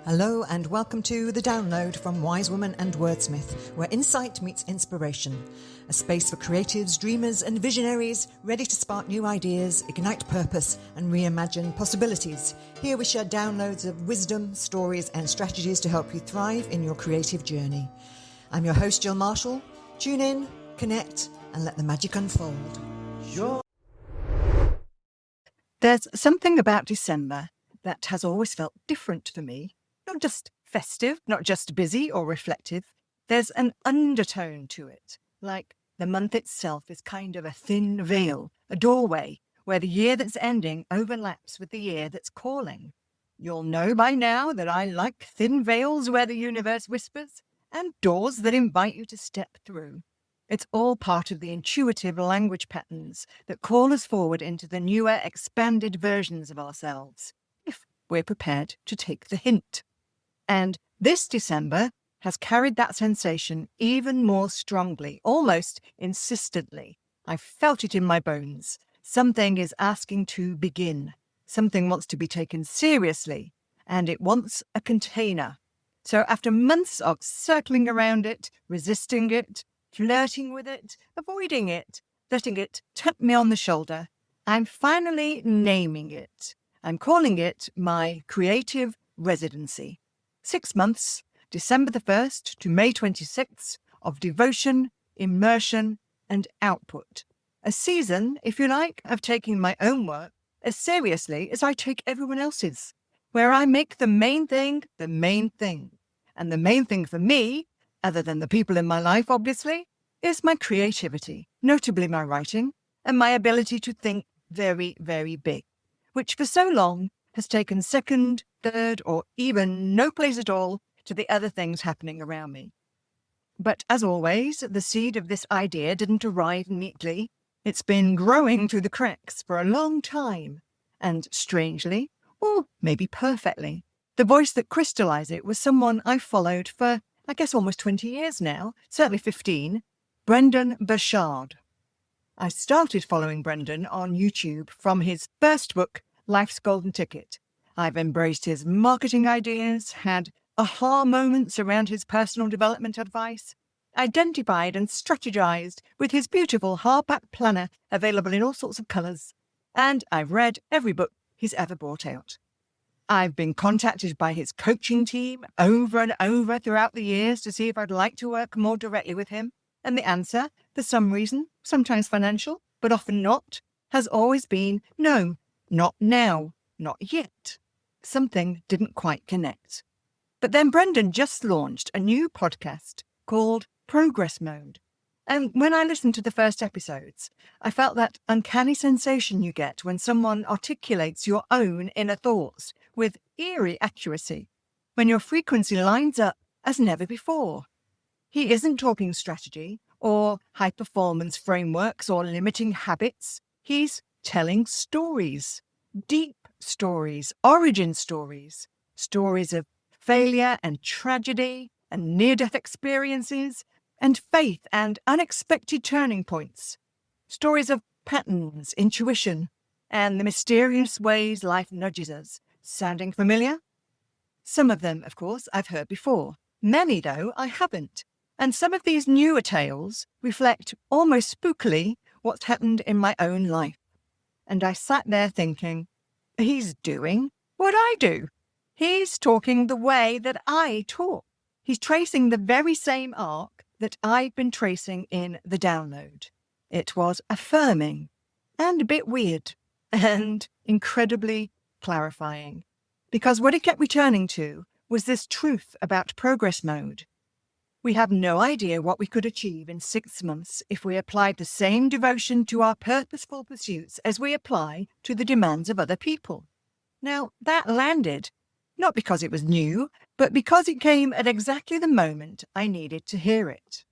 Hello and welcome to The Download from Wise Woman and Wordsmith, where insight meets inspiration. A space for creatives, dreamers and visionaries ready to spark new ideas, ignite purpose and reimagine possibilities. Here we share downloads of wisdom, stories and strategies to help you thrive in your creative journey. I'm your host, Jill Marshall. Tune in, connect and let the magic unfold. There's something about December that has always felt different for me. Not just festive, not just busy or reflective. There's an undertone to it, like the month itself is kind of a thin veil, a doorway, where the year that's ending overlaps with the year that's calling. You'll know by now that I like thin veils where the universe whispers, and doors that invite you to step through. It's all part of the intuitive language patterns that call us forward into the newer, expanded versions of ourselves, if we're prepared to take the hint. And this December has carried that sensation even more strongly, almost insistently. I felt it in my bones. Something is asking to begin. Something wants to be taken seriously, and it wants a container. So after months of circling around it, resisting it, flirting with it, avoiding it, letting it tap me on the shoulder, I'm finally naming it. I'm calling it my Creative Residency. 6 months, December the 1st to May 26th, of devotion, immersion, and output. A season, if you like, of taking my own work as seriously as I take everyone else's, where I make the main thing the main thing. And the main thing for me, other than the people in my life, obviously, is my creativity, notably my writing, and my ability to think very, very big, which for so long has taken second, third, or even no place at all to the other things happening around me. But as always, the seed of this idea didn't arrive neatly. It's been growing through the cracks for a long time. And strangely, or maybe perfectly, the voice that crystallized it was someone I've followed for, I guess, almost 20 years now, certainly 15, Brendon Burchard. I started following Brendon on YouTube from his first book, Life's Golden Ticket. I've embraced his marketing ideas, had aha moments around his personal development advice, identified and strategized with his beautiful hardback planner available in all sorts of colours, and I've read every book he's ever brought out. I've been contacted by his coaching team over and over throughout the years to see if I'd like to work more directly with him, and the answer, for some reason, sometimes financial, but often not, has always been no. Not now, not yet. Something didn't quite connect. But then Brendon just launched a new podcast called Progress Mode. And when I listened to the first episodes, I felt that uncanny sensation you get when someone articulates your own inner thoughts with eerie accuracy, when your frequency lines up as never before. He isn't talking strategy or high-performance frameworks or limiting habits. He's telling stories, deep stories, origin stories, stories of failure and tragedy and near-death experiences and faith and unexpected turning points, stories of patterns, intuition, and the mysterious ways life nudges us. Sounding familiar? Some of them, of course, I've heard before. Many, though, I haven't. And some of these newer tales reflect almost spookily what's happened in my own life. And I sat there thinking, he's doing what I do. He's talking the way that I talk. He's tracing the very same arc that I've been tracing in The Download. It was affirming and a bit weird and incredibly clarifying. Because what it kept returning to was this truth about progress mode. We have no idea what we could achieve in 6 months if we applied the same devotion to our purposeful pursuits as we apply to the demands of other people. Now, that landed, not because it was new, but because it came at exactly the moment I needed to hear it.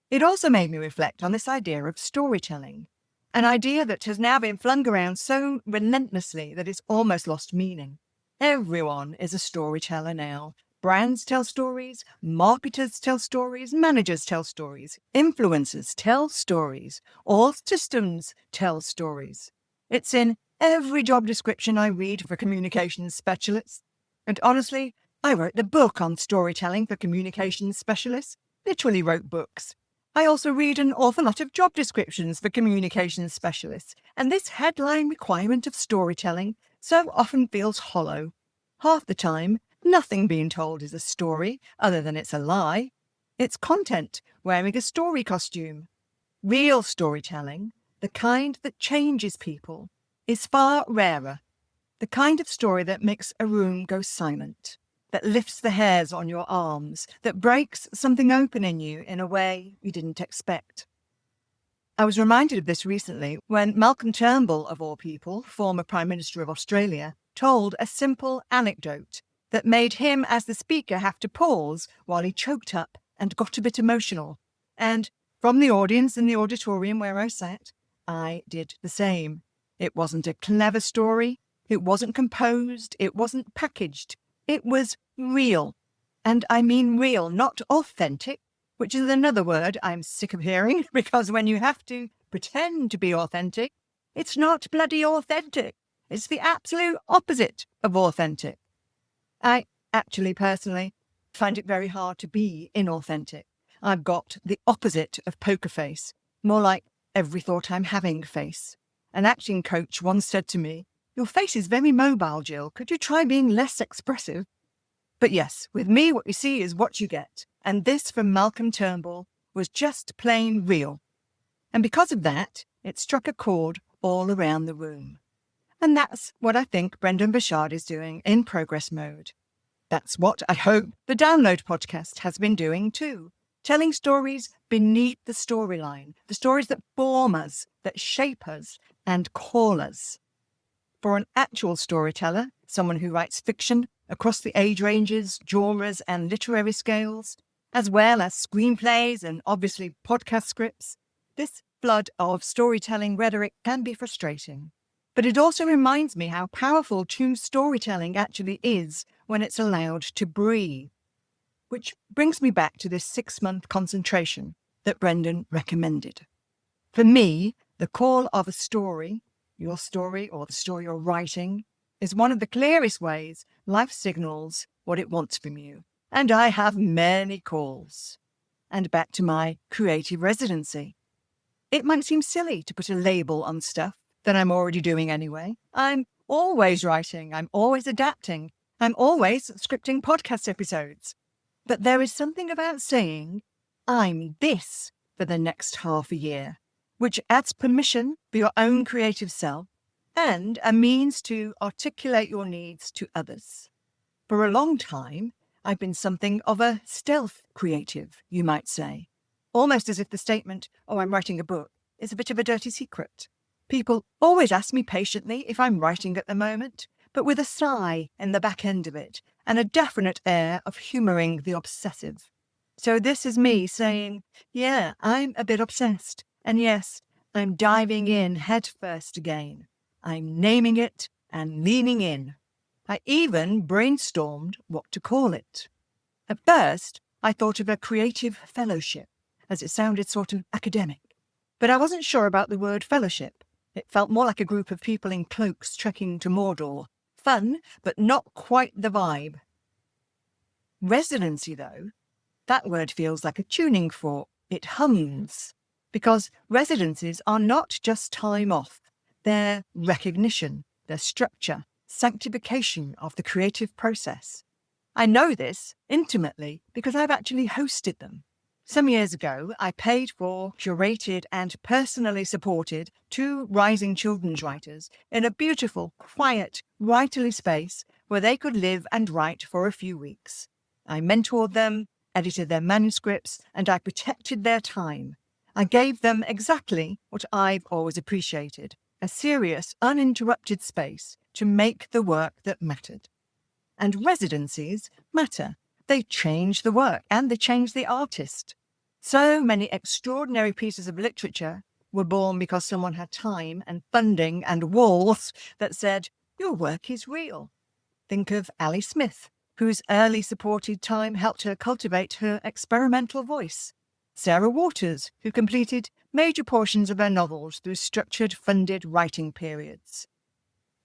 It also made me reflect on this idea of storytelling, an idea that has now been flung around so relentlessly that it's almost lost meaning. Everyone is a storyteller now. Brands tell stories, marketers tell stories, managers tell stories, influencers tell stories, all systems tell stories. It's in every job description I read for communications specialists. And honestly, I wrote the book on storytelling for communications specialists, literally wrote books. I also read an awful lot of job descriptions for communications specialists, and this headline requirement of storytelling so often feels hollow. Half the time, nothing being told is a story, other than it's a lie. It's content wearing a story costume. Real storytelling, the kind that changes people, is far rarer. The kind of story that makes a room go silent, that lifts the hairs on your arms, that breaks something open in you in a way you didn't expect. I was reminded of this recently when Malcolm Turnbull, of all people, former Prime Minister of Australia, told a simple anecdote that made him, as the speaker, have to pause while he choked up and got a bit emotional. And from the audience in the auditorium where I sat, I did the same. It wasn't a clever story. It wasn't composed. It wasn't packaged. It was real. And I mean real, not authentic, which is another word I'm sick of hearing, because when you have to pretend to be authentic, it's not bloody authentic. It's the absolute opposite of authentic. I actually, personally, find it very hard to be inauthentic. I've got the opposite of poker face, more like every thought I'm having face. An acting coach once said to me, "Your face is very mobile, Jill. Could you try being less expressive?" But yes, with me, what you see is what you get. And this from Malcolm Turnbull was just plain real. And because of that, it struck a chord all around the room. And that's what I think Brendon Burchard is doing in Progress Mode. That's what I hope the Download podcast has been doing too. Telling stories beneath the storyline, the stories that form us, that shape us, and call us. For an actual storyteller, someone who writes fiction across the age ranges, genres, and literary scales, as well as screenplays and obviously podcast scripts, this flood of storytelling rhetoric can be frustrating. But it also reminds me how powerful true storytelling actually is when it's allowed to breathe. Which brings me back to this 6-month concentration that Brendon recommended. For me, the call of a story, your story or the story you're writing, is one of the clearest ways life signals what it wants from you. And I have many calls. And back to my creative residency. It might seem silly to put a label on stuff that I'm already doing anyway. I'm always writing. I'm always adapting. I'm always scripting podcast episodes. But there is something about saying, I'm this for the next half a year, which adds permission for your own creative self and a means to articulate your needs to others. For a long time, I've been something of a stealth creative, you might say. Almost as if the statement, "Oh, I'm writing a book," is a bit of a dirty secret. People always ask me patiently if I'm writing at the moment, but with a sigh in the back end of it and a definite air of humouring the obsessive. So this is me saying, yeah, I'm a bit obsessed. And yes, I'm diving in head first again. I'm naming it and leaning in. I even brainstormed what to call it. At first, I thought of a creative fellowship, as it sounded sort of academic. But I wasn't sure about the word fellowship. It felt more like a group of people in cloaks trekking to Mordor. Fun, but not quite the vibe. Residency, though, that word feels like a tuning fork. It hums. Because residencies are not just time off. They're recognition, they're structure, sanctification of the creative process. I know this intimately because I've actually hosted them. Some years ago, I paid for, curated and personally supported 2 rising children's writers in a beautiful, quiet, writerly space where they could live and write for a few weeks. I mentored them, edited their manuscripts, and I protected their time. I gave them exactly what I've always appreciated, a serious, uninterrupted space to make the work that mattered. And residencies matter. They change the work and they change the artist. So many extraordinary pieces of literature were born because someone had time and funding and walls that said, your work is real. Think of Ali Smith, whose early supported time helped her cultivate her experimental voice. Sarah Waters, who completed major portions of her novels through structured, funded writing periods.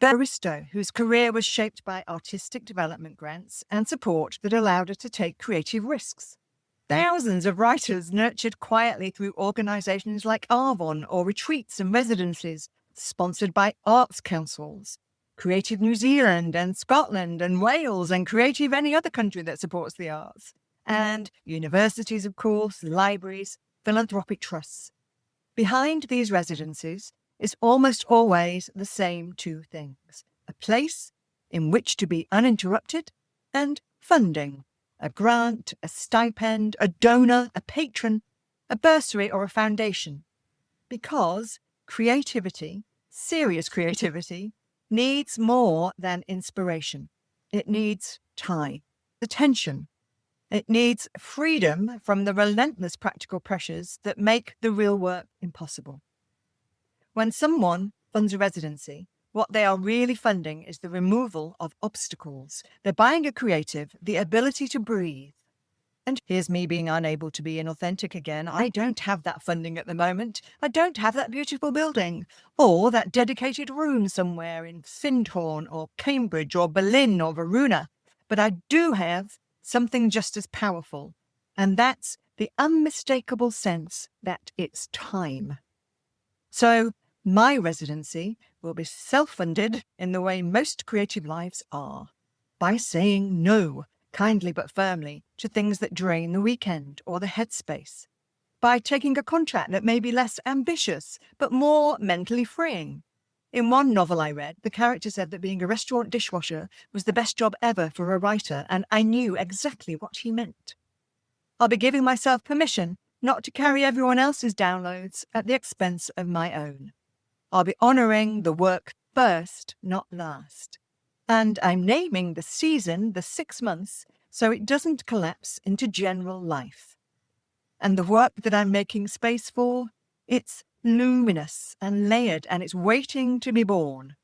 barista whose career was shaped by artistic development grants and support that allowed her to take creative risks. Thousands of writers nurtured quietly through organisations like Arvon or retreats and residencies sponsored by arts councils. Creative New Zealand and Scotland and Wales and Creative any other country that supports the arts. And universities, of course, libraries, philanthropic trusts. Behind these residencies is almost always the same two things: a place in which to be uninterrupted and funding. A grant, a stipend, a donor, a patron, a bursary or a foundation. Because creativity, serious creativity, needs more than inspiration. It needs time, attention. It needs freedom from the relentless practical pressures that make the real work impossible. When someone funds a residency, what they are really funding is the removal of obstacles. They're buying a creative the ability to breathe. And here's me being unable to be inauthentic again. I don't have that funding at the moment. I don't have that beautiful building or that dedicated room somewhere in Findhorn or Cambridge or Berlin or Verona. But I do have something just as powerful, and that's the unmistakable sense that it's time. So my residency will be self-funded in the way most creative lives are, by saying no, kindly but firmly, to things that drain the weekend or the headspace, by taking a contract that may be less ambitious but more mentally freeing. In one novel I read, the character said that being a restaurant dishwasher was the best job ever for a writer, and I knew exactly what he meant. I'll be giving myself permission not to carry everyone else's downloads at the expense of my own. I'll be honouring the work first, not last. And I'm naming the season the 6 months so it doesn't collapse into general life. And the work that I'm making space for, it's luminous and layered, and it's waiting to be born.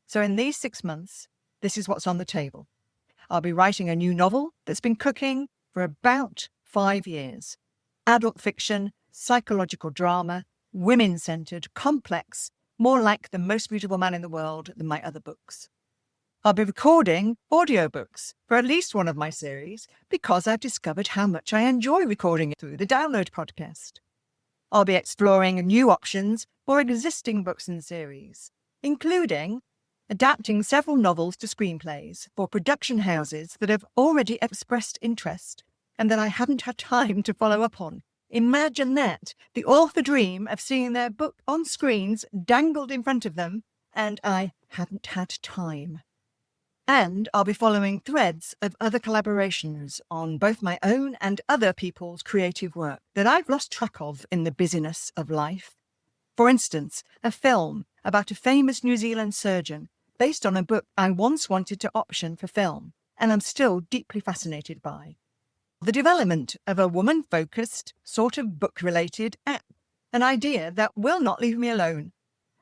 So in these 6 months, this is what's on the table. I'll be writing a new novel that's been cooking for about 5 years. Adult fiction, psychological drama, women-centred, complex, more like The Most Beautiful Man in the World than my other books. I'll be recording audiobooks for at least one of my series because I've discovered how much I enjoy recording it through the Download podcast. I'll be exploring new options for existing books and series, including adapting several novels to screenplays for production houses that have already expressed interest and that I haven't had time to follow up on. Imagine that, the author dream of seeing their book on screens dangled in front of them, and I hadn't had time. And I'll be following threads of other collaborations on both my own and other people's creative work that I've lost track of in the busyness of life. For instance, a film about a famous New Zealand surgeon based on a book I once wanted to option for film, and I'm still deeply fascinated by. The development of a woman-focused, sort of book-related app, an idea that will not leave me alone.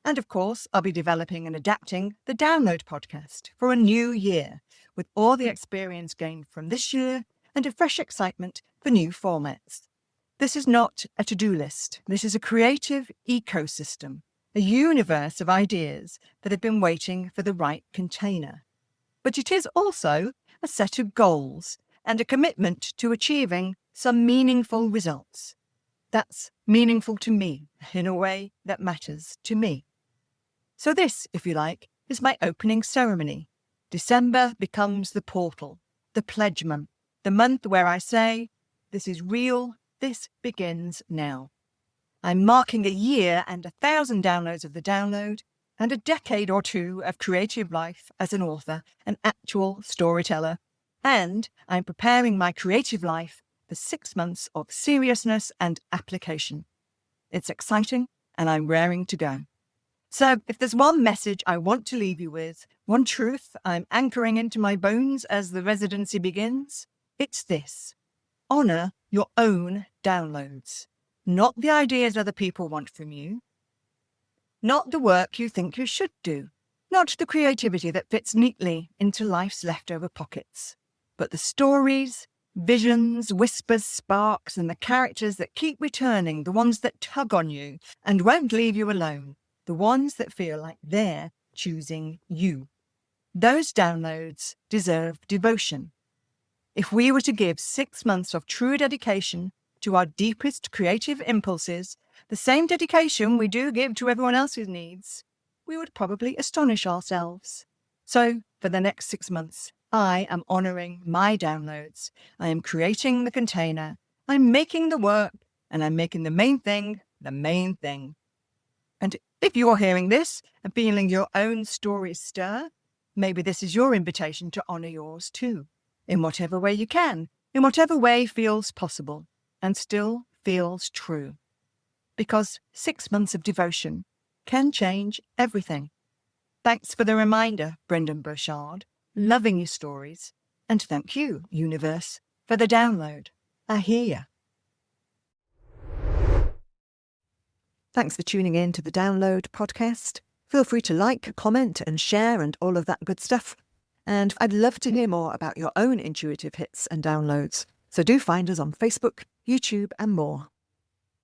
And of course, I'll be developing and adapting the Download podcast for a new year, with all the experience gained from this year and a fresh excitement for new formats. This is not a to-do list. This is a creative ecosystem, a universe of ideas that have been waiting for the right container. But it is also a set of goals and a commitment to achieving some meaningful results. That's meaningful to me in a way that matters to me. So this, if you like, is my opening ceremony. December becomes the portal, the pledge month, the month where I say, this is real, this begins now. I'm marking a year and 1,000 downloads of the Download and a decade or two of creative life as an author, an actual storyteller. And I'm preparing my creative life for 6 months of seriousness and application. It's exciting and I'm raring to go. So if there's one message I want to leave you with, one truth I'm anchoring into my bones as the residency begins, it's this: honour your own downloads, not the ideas other people want from you, not the work you think you should do, not the creativity that fits neatly into life's leftover pockets, but the stories, visions, whispers, sparks, and the characters that keep returning, the ones that tug on you and won't leave you alone, the ones that feel like they're choosing you. Those downloads deserve devotion. If we were to give 6 months of true dedication to our deepest creative impulses, the same dedication we do give to everyone else's needs, we would probably astonish ourselves. So, for the next 6 months, I am honouring my downloads. I am creating the container. I'm making the work, and I'm making the main thing the main thing. And if you're hearing this and feeling your own story stir, maybe this is your invitation to honour yours too, in whatever way you can, in whatever way feels possible, and still feels true. Because 6 months of devotion can change everything. Thanks for the reminder, Brendon Burchard. Loving your stories. And thank you, universe, for the download. I hear ya. Thanks for tuning in to the Download podcast. Feel free to like, comment and share and all of that good stuff. And I'd love to hear more about your own intuitive hits and downloads. So do find us on Facebook, YouTube and more.